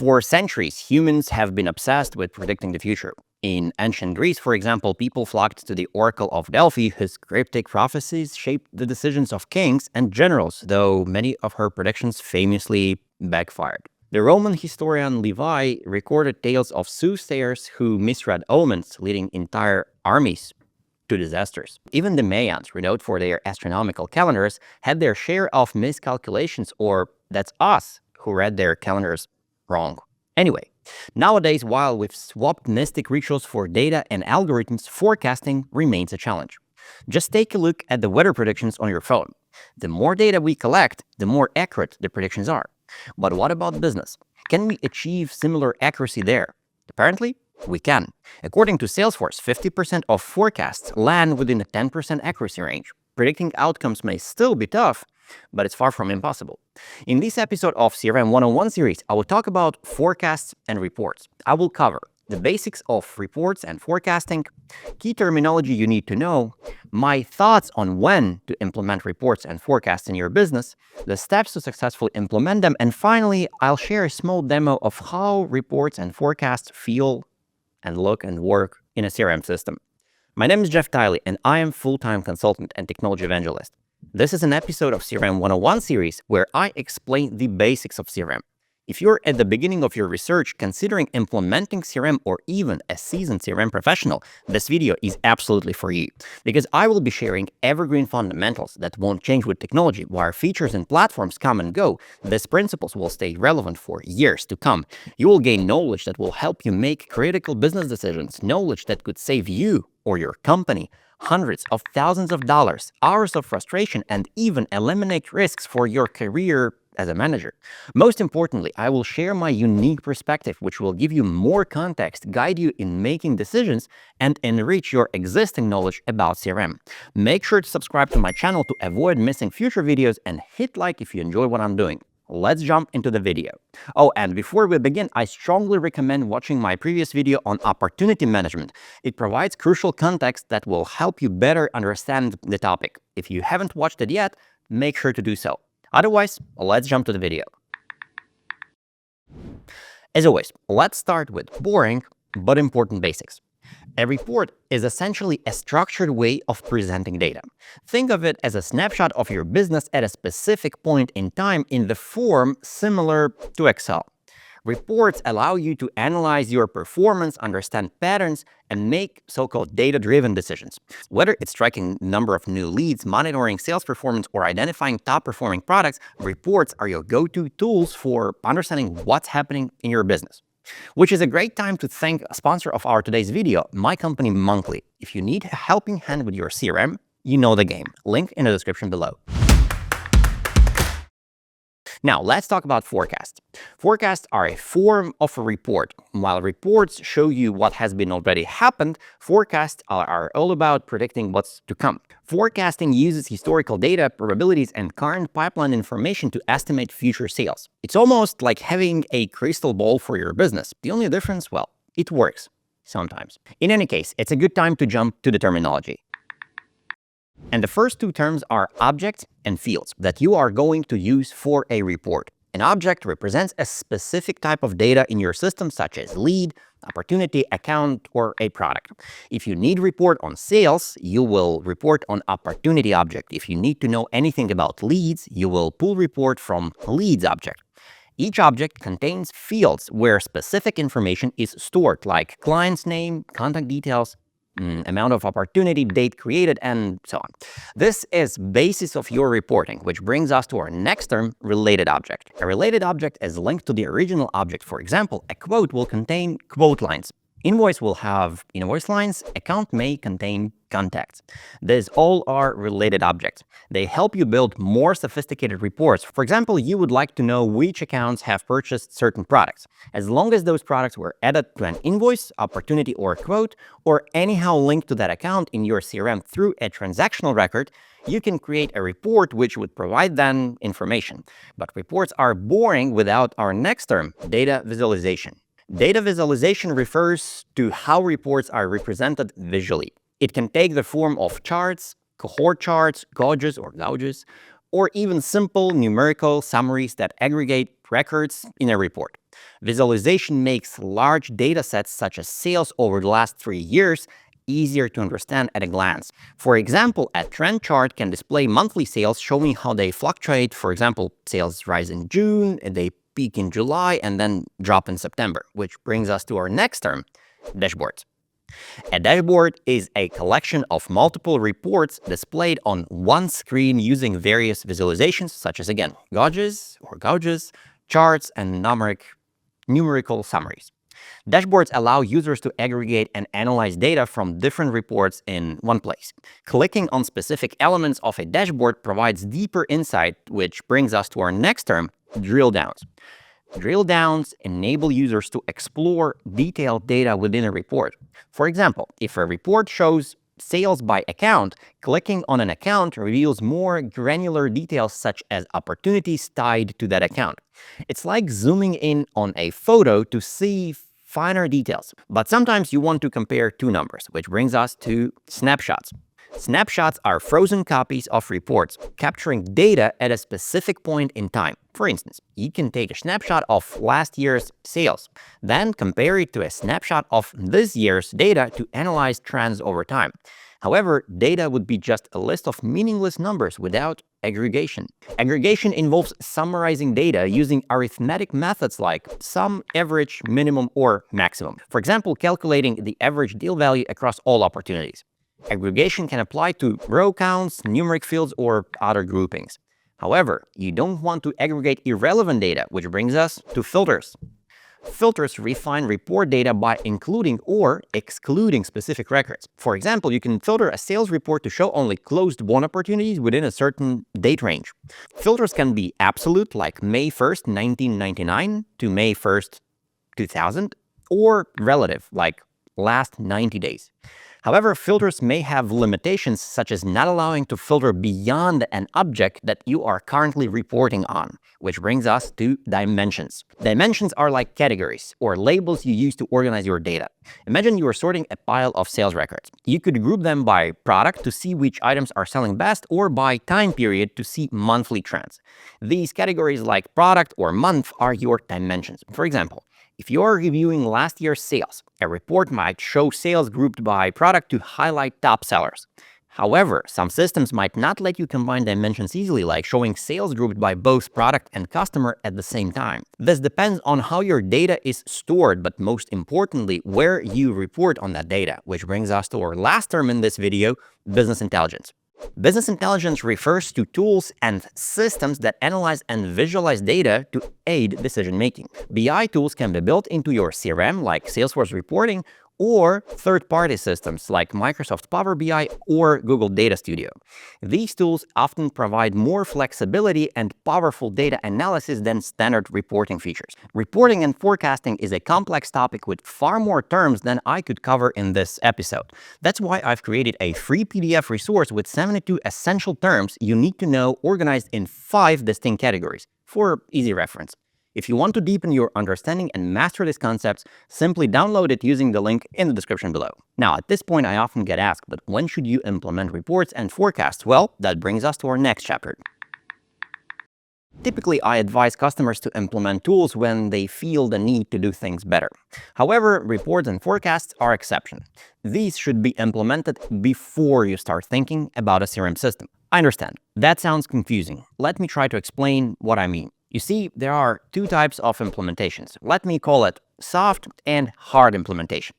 For centuries, humans have been obsessed with predicting the future. In ancient Greece, for example, people flocked to the Oracle of Delphi, whose cryptic prophecies shaped the decisions of kings and generals, though many of her predictions famously backfired. The Roman historian Livy recorded tales of soothsayers who misread omens, leading entire armies to disasters. Even the Mayans, renowned for their astronomical calendars, had their share of miscalculations, or that's us who read their calendars wrong. Anyway, nowadays, while we've swapped mystic rituals for data and algorithms, forecasting remains a challenge. Just take a look at the weather predictions on your phone. The more data we collect, the more accurate the predictions are. But what about business? Can we achieve similar accuracy there? Apparently, we can. According to Salesforce, 50% of forecasts land within a 10% accuracy range. Predicting outcomes may still be tough, but it's far from impossible. In this episode of CRM101 series, I will talk about forecasts and reports. I will cover the basics of reports and forecasting, key terminology you need to know, my thoughts on when to implement reports and forecasts in your business, the steps to successfully implement them, and finally, I'll share a small demo of how reports and forecasts feel and look and work in a CRM system. My name is Jeff Tiley, and I am full-time consultant and technology evangelist. This is an episode of CRM 101 series where I explain the basics of CRM. If you're at the beginning of your research considering implementing CRM or even a seasoned CRM professional, this video is absolutely for you, because I will be sharing evergreen fundamentals that won't change with technology. While features and platforms come and go, these principles will stay relevant for years to come. You will gain knowledge that will help you make critical business decisions, knowledge that could save you or your company hundreds of thousands of dollars, hours of frustration, and even eliminate risks for your career as a manager. Most importantly, I will share my unique perspective, which will give you more context, guide you in making decisions, and enrich your existing knowledge about CRM. Make sure to subscribe to my channel to avoid missing future videos, and hit like if you enjoy what I'm doing. Let's jump into the video. Oh, and before we begin, I strongly recommend watching my previous video on opportunity management. It provides crucial context that will help you better understand the topic. If you haven't watched it yet, make sure to do so. Otherwise, let's jump to the video. As always, let's start with boring but important basics. A report is essentially a structured way of presenting data. Think of it as a snapshot of your business at a specific point in time in the form similar to Excel. Reports allow you to analyze your performance, understand patterns, and make so-called data-driven decisions. Whether it's tracking the number of new leads, monitoring sales performance, or identifying top-performing products, reports are your go-to tools for understanding what's happening in your business. Which is a great time to thank a sponsor of our today's video, my company Monthly. If you need a helping hand with your CRM, you know the game. Link in the description below. Now, let's talk about forecasts. Forecasts are a form of a report. While reports show you what has been already happened, forecasts are all about predicting what's to come. Forecasting uses historical data, probabilities, and current pipeline information to estimate future sales. It's almost like having a crystal ball for your business. The only difference, well, it works sometimes. In any case, it's a good time to jump to the terminology. And the first two terms are objects and fields that you are going to use for a report. An object represents a specific type of data in your system, such as lead, opportunity, account, or a product. If you need report on sales, you will report on opportunity object. If you need to know anything about leads, you will pull report from leads object. Each object contains fields where specific information is stored, like client's name, contact details, amount of opportunity, date created, and so on. This is basis of your reporting, which brings us to our next term, related object. A related object is linked to the original object. For example, a quote will contain quote lines. Invoice will have invoice lines. Account may contain contacts. These all are related objects. They help you build more sophisticated reports. For example, you would like to know which accounts have purchased certain products. As long as those products were added to an invoice, opportunity, or quote, or anyhow linked to that account in your CRM through a transactional record, you can create a report which would provide that information. But reports are boring without our next term, data visualization. Data visualization refers to how reports are represented visually. It can take the form of charts, cohort charts, gauges, or even simple numerical summaries that aggregate records in a report. Visualization makes large data sets such as sales over the last 3 years easier to understand at a glance. For example, a trend chart can display monthly sales showing how they fluctuate. For example, sales rise in June, and they peak in July, and then drop in September, which brings us to our next term, dashboards. A dashboard is a collection of multiple reports displayed on one screen using various visualizations, such as, again, gauges, charts, and numerical summaries. Dashboards allow users to aggregate and analyze data from different reports in one place. Clicking on specific elements of a dashboard provides deeper insight, which brings us to our next term, drill downs. Drill downs enable users to explore detailed data within a report. For example, if a report shows sales by account, clicking on an account reveals more granular details such as opportunities tied to that account. It's like zooming in on a photo to see finer details. But sometimes you want to compare two numbers, which brings us to snapshots. Snapshots are frozen copies of reports, capturing data at a specific point in time. For instance, you can take a snapshot of last year's sales, then compare it to a snapshot of this year's data to analyze trends over time. However, data would be just a list of meaningless numbers without aggregation. Aggregation involves summarizing data using arithmetic methods like sum, average, minimum, or maximum. For example, calculating the average deal value across all opportunities. Aggregation can apply to row counts, numeric fields, or other groupings. However, you don't want to aggregate irrelevant data, which brings us to filters. Filters refine report data by including or excluding specific records. For example, you can filter a sales report to show only closed-won opportunities within a certain date range. Filters can be absolute, like May 1st, 1999 to May 1st, 2000, or relative, like last 90 days. However, filters may have limitations, such as not allowing to filter beyond an object that you are currently reporting on, which brings us to dimensions. Dimensions are like categories or labels you use to organize your data. Imagine you are sorting a pile of sales records. You could group them by product to see which items are selling best, or by time period to see monthly trends. These categories, like product or month, are your dimensions. For example, if you're reviewing last year's sales, a report might show sales grouped by product to highlight top sellers. However, some systems might not let you combine dimensions easily, like showing sales grouped by both product and customer at the same time. This depends on how your data is stored, but most importantly, where you report on that data, which brings us to our last term in this video, business intelligence. Business intelligence refers to tools and systems that analyze and visualize data to aid decision-making. BI tools can be built into your CRM, like Salesforce reporting, or third-party systems like Microsoft Power BI or Google Data Studio. These tools often provide more flexibility and powerful data analysis than standard reporting features. Reporting and forecasting is a complex topic with far more terms than I could cover in this episode. That's why I've created a free PDF resource with 72 essential terms you need to know, organized in 5 distinct categories for easy reference. If you want to deepen your understanding and master these concepts, simply download it using the link in the description below. Now, at this point, I often get asked, but when should you implement reports and forecasts? Well, that brings us to our next chapter. Typically, I advise customers to implement tools when they feel the need to do things better. However, reports and forecasts are exception. These should be implemented before you start thinking about a CRM system. I understand. That sounds confusing. Let me try to explain what I mean. You see, there are 2 types of implementations. Let me call it soft and hard implementation.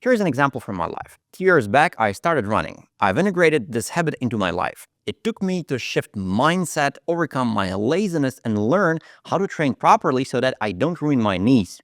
Here's an example from my life. 2 years back, I started running. I've integrated this habit into my life. It took me to shift mindset, overcome my laziness, and learn how to train properly so that I don't ruin my knees.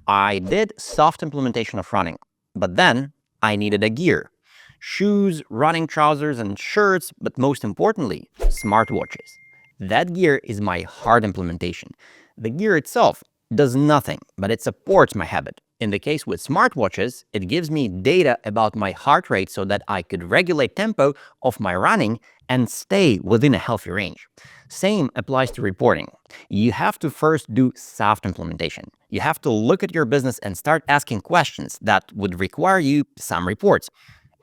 I did soft implementation of running, but then I needed a gear. Shoes, running trousers, and shirts, but most importantly, smartwatches. That gear is my hard implementation. The gear itself does nothing, but it supports my habit. In the case with smartwatches, it gives me data about my heart rate so that I could regulate tempo of my running and stay within a healthy range. Same applies to reporting. You have to first do soft implementation. You have to look at your business and start asking questions that would require you some reports.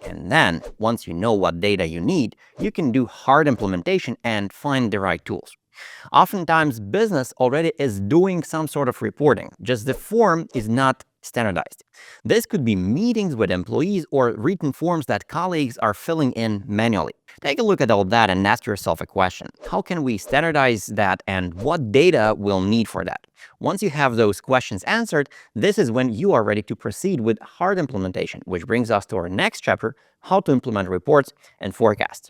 And then, once you know what data you need, you can do hard implementation and find the right tools. Oftentimes, business already is doing some sort of reporting, just the form is not standardized. This could be meetings with employees or written forms that colleagues are filling in manually. Take a look at all that and ask yourself a question. How can we standardize that and what data we'll need for that? Once you have those questions answered, this is when you are ready to proceed with hard implementation, which brings us to our next chapter, how to implement reports and forecasts.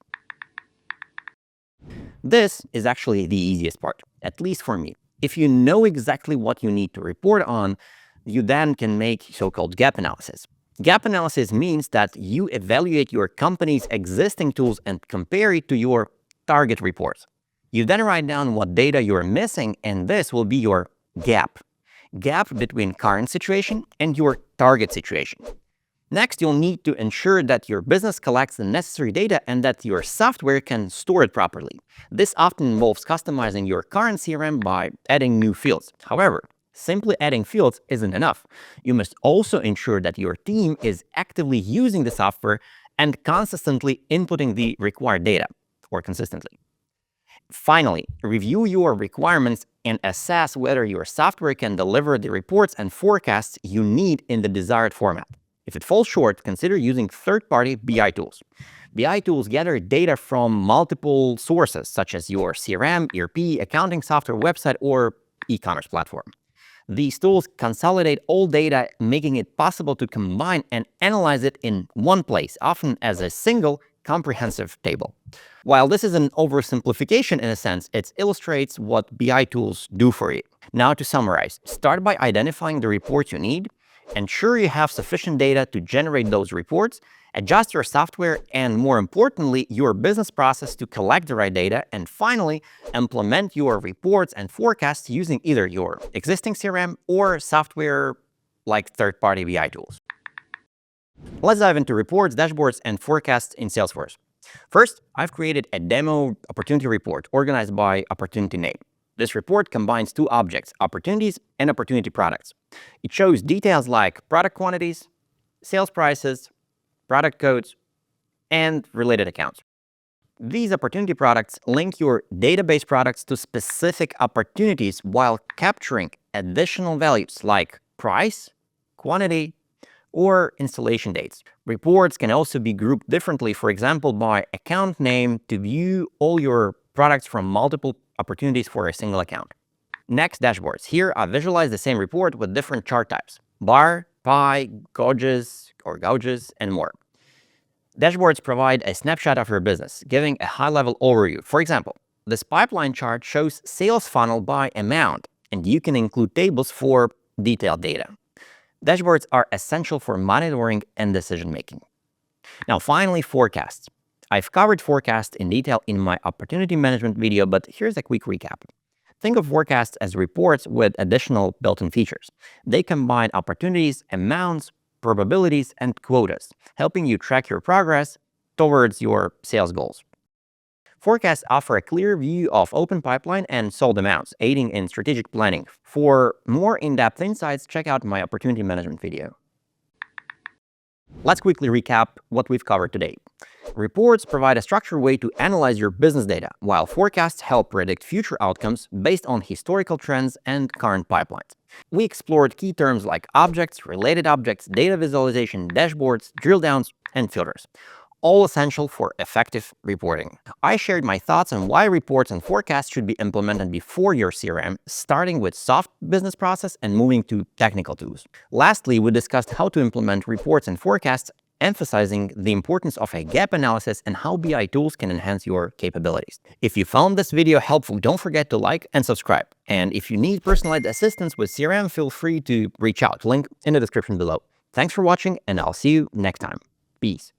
This is actually the easiest part, at least for me. If you know exactly what you need to report on, you then can make so-called gap analysis. Gap analysis means that you evaluate your company's existing tools and compare it to your target reports. You then write down what data you're missing, and this will be your gap. Gap between current situation and your target situation. Next, you'll need to ensure that your business collects the necessary data and that your software can store it properly. This often involves customizing your current CRM by adding new fields. However, simply adding fields isn't enough. You must also ensure that your team is actively using the software and consistently inputting the required data, or consistently. Finally, review your requirements and assess whether your software can deliver the reports and forecasts you need in the desired format. If it falls short, consider using third-party BI tools. BI tools gather data from multiple sources, such as your CRM, ERP, accounting software, website, or e-commerce platform. These tools consolidate all data, making it possible to combine and analyze it in one place, often as a single comprehensive table. While this is an oversimplification in a sense, it illustrates what BI tools do for you. Now to summarize, start by identifying the reports you need, ensure you have sufficient data to generate those reports, adjust your software, and more importantly, your business process to collect the right data, and finally, implement your reports and forecasts using either your existing CRM or software like third-party BI tools. Let's dive into reports, dashboards, and forecasts in Salesforce. First, I've created a demo opportunity report organized by opportunity name. This report combines two objects, opportunities and opportunity products. It shows details like product quantities, sales prices, product codes, and related accounts. These opportunity products link your database products to specific opportunities while capturing additional values like price, quantity, or installation dates. Reports can also be grouped differently, for example, by account name to view all your products from multiple opportunities for a single account. Next, dashboards. Here, I visualize the same report with different chart types: bar, pie, gauges, and more. Dashboards provide a snapshot of your business, giving a high-level overview. For example, this pipeline chart shows sales funnel by amount, and you can include tables for detailed data. Dashboards are essential for monitoring and decision-making. Now, finally, forecasts. I've covered forecasts in detail in my opportunity management video, but here's a quick recap. Think of forecasts as reports with additional built-in features. They combine opportunities, amounts, probabilities, and quotas, helping you track your progress towards your sales goals. Forecasts offer a clear view of open pipeline and sold amounts, aiding in strategic planning. For more in-depth insights, check out my opportunity management video. Let's quickly recap what we've covered today. Reports provide a structured way to analyze your business data, while forecasts help predict future outcomes based on historical trends and current pipelines. We explored key terms like objects, related objects, data visualization, dashboards, drill downs, and filters, all essential for effective reporting. I shared my thoughts on why reports and forecasts should be implemented before your CRM, starting with soft business process and moving to technical tools. Lastly, we discussed how to implement reports and forecasts, emphasizing the importance of a gap analysis and how BI tools can enhance your capabilities. If you found this video helpful, don't forget to like and subscribe. And if you need personalized assistance with CRM, feel free to reach out. Link in the description below. Thanks for watching, and I'll see you next time. Peace.